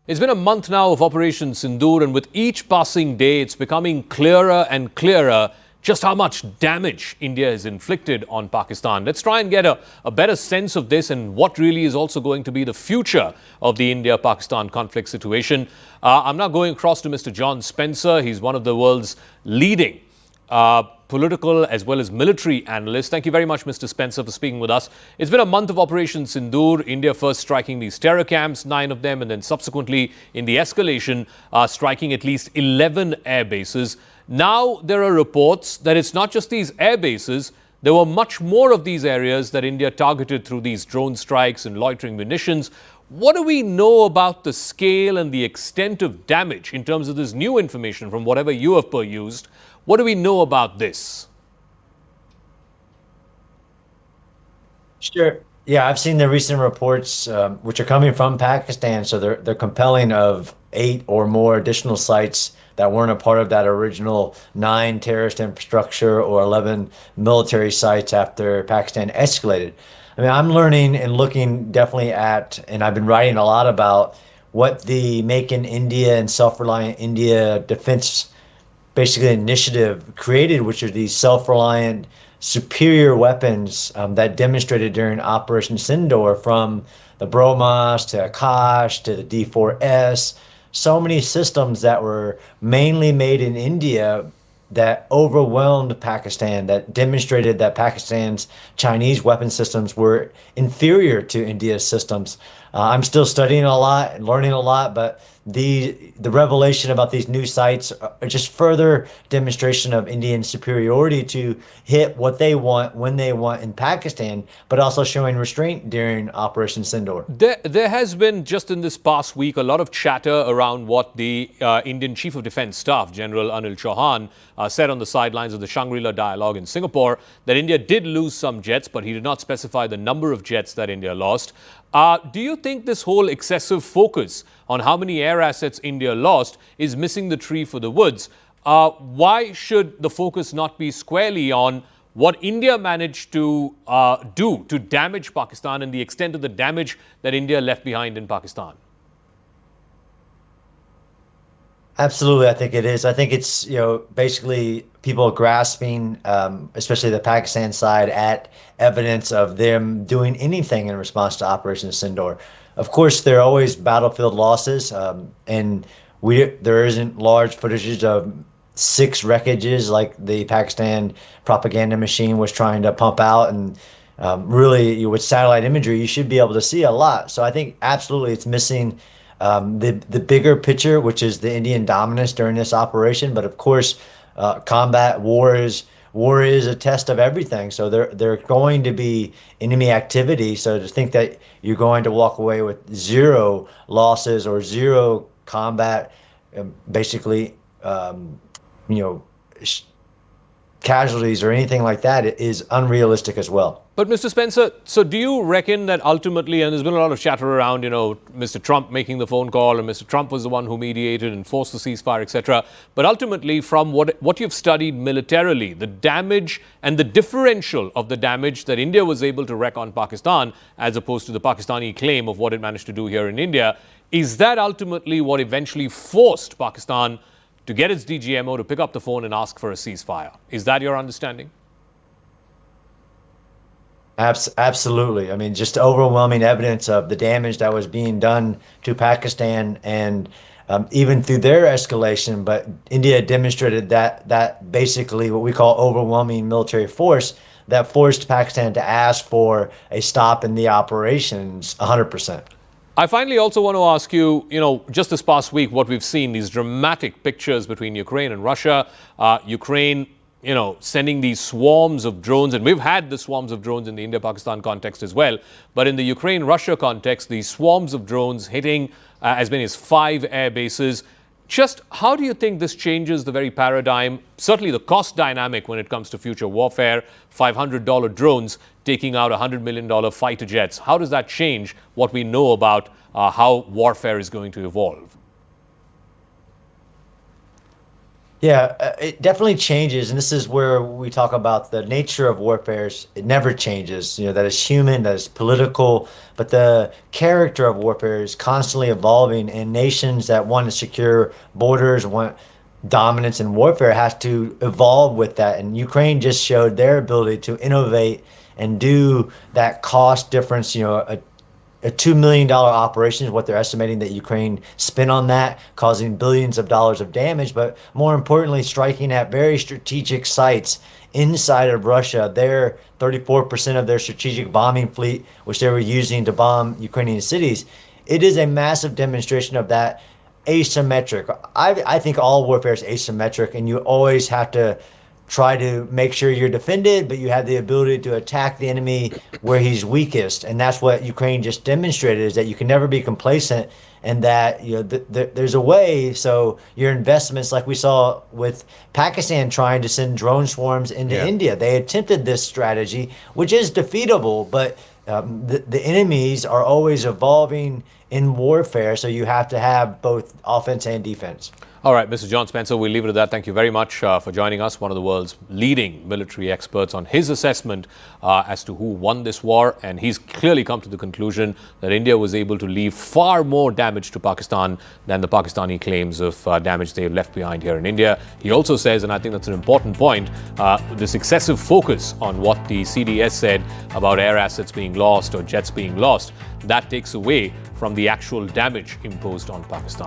It's been a month now of Operation Sindoor, and with each passing day, it's becoming clearer and clearer just how much damage India has inflicted on Pakistan. Let's try and get a better sense of this and what really is also going to be the future of the India-Pakistan conflict situation. I'm now going across to Mr. John Spencer. He's one of the world's leading political as well as military analysts. Thank you very much, Mr. Spencer, for speaking with us. It's been a month of Operation Sindoor, India first striking these terror camps, 9 of them, and then subsequently in the escalation, striking at least 11 air bases. Now there are reports that it's not just these air bases. There were much more of these areas that India targeted through these drone strikes and loitering munitions. What do we know about the scale and the extent of damage in terms of this new information from whatever you have perused? What do we know about this? Sure. Yeah, I've seen the recent reports, which are coming from Pakistan. So they're compelling of 8 or more additional sites that weren't a part of that original 9 terrorist infrastructure or 11 military sites after Pakistan escalated. I mean, I'm learning and looking definitely at, and I've been writing a lot about what the Make in India and Self-Reliant India defense basically initiative created, which are these self-reliant superior weapons that demonstrated during Operation Sindoor, from the BrahMos to Akash to the D4S. So many systems that were mainly made in India that overwhelmed Pakistan, that demonstrated that Pakistan's Chinese weapon systems were inferior to India's systems. I'm still studying a lot and learning a lot, but the revelation about these new sites are just further demonstration of Indian superiority to hit what they want when they want in Pakistan, but also showing restraint during Operation Sindoor. There has been, just in this past week, a lot of chatter around what the Indian Chief of Defence Staff, General Anil Chauhan, said on the sidelines of the Shangri-La dialogue in Singapore, that India did lose some jets, but he did not specify the number of jets that India lost. Do you think this whole excessive focus on how many air assets India lost is missing the tree for the woods? Why should the focus not be squarely on what India managed to do to damage Pakistan and the extent of the damage that India left behind in Pakistan? Absolutely, I think it is. I think it's, basically people grasping, especially the Pakistan side, at evidence of them doing anything in response to Operation Sindoor. Of course, there are always battlefield losses, and there isn't large footages of 6 wreckages like the Pakistan propaganda machine was trying to pump out. And really, with satellite imagery, you should be able to see a lot. So I think absolutely it's missing the bigger picture, which is the Indian dominance during this operation. But of course, combat war is a test of everything. So there going to be enemy activity. So to think that you're going to walk away with 0 losses or 0 combat, basically, casualties or anything like that is unrealistic as well. But Mr. Spencer, so do you reckon that ultimately, and there's been a lot of chatter around, Mr. Trump making the phone call, and Mr. Trump was the one who mediated and forced the ceasefire, etc. But ultimately, from what you've studied militarily, the damage and the differential of the damage that India was able to wreak on Pakistan, as opposed to the Pakistani claim of what it managed to do here in India, is that ultimately what eventually forced Pakistan to get its DGMO to pick up the phone and ask for a ceasefire? Is that your understanding? Absolutely. I mean, just overwhelming evidence of the damage that was being done to Pakistan, and even through their escalation. But India demonstrated that basically what we call overwhelming military force that forced Pakistan to ask for a stop in the operations 100%. I finally also want to ask you, just this past week, what we've seen, these dramatic pictures between Ukraine and Russia, Ukraine, sending these swarms of drones, and we've had the swarms of drones in the India-Pakistan context as well. But in the Ukraine-Russia context, these swarms of drones hitting as many as 5 air bases. Just how do you think this changes the very paradigm, certainly the cost dynamic when it comes to future warfare? $500 drones taking out $100 million fighter jets. How does that change what we know about how warfare is going to evolve? Yeah, it definitely changes, and this is where we talk about the nature of warfares. It never changes. That is human, that is political, but the character of warfare is constantly evolving, and nations that want to secure borders, want dominance in warfare, has to evolve with that. And Ukraine just showed their ability to innovate and do that cost difference, a $2 million operation is what they're estimating that Ukraine spent on that, causing billions of dollars of damage. But more importantly, striking at very strategic sites inside of Russia. Their 34% of their strategic bombing fleet, which they were using to bomb Ukrainian cities, it is a massive demonstration of that asymmetric. I think all warfare is asymmetric, and you always have to try to make sure you're defended, but you have the ability to attack the enemy where he's weakest. And that's what Ukraine just demonstrated, is that you can never be complacent, and that there's a way. So your investments, like we saw with Pakistan trying to send drone swarms into India, they attempted this strategy, which is defeatable, but the enemies are always evolving in warfare. So you have to have both offense and defense. All right, Mr. John Spencer, we'll leave it at that. Thank you very much for joining us, one of the world's leading military experts, on his assessment as to who won this war. And he's clearly come to the conclusion that India was able to leave far more damage to Pakistan than the Pakistani claims of damage they left behind here in India. He also says, and I think that's an important point, this excessive focus on what the CDS said about air assets being lost or jets being lost, that takes away from the actual damage imposed on Pakistan.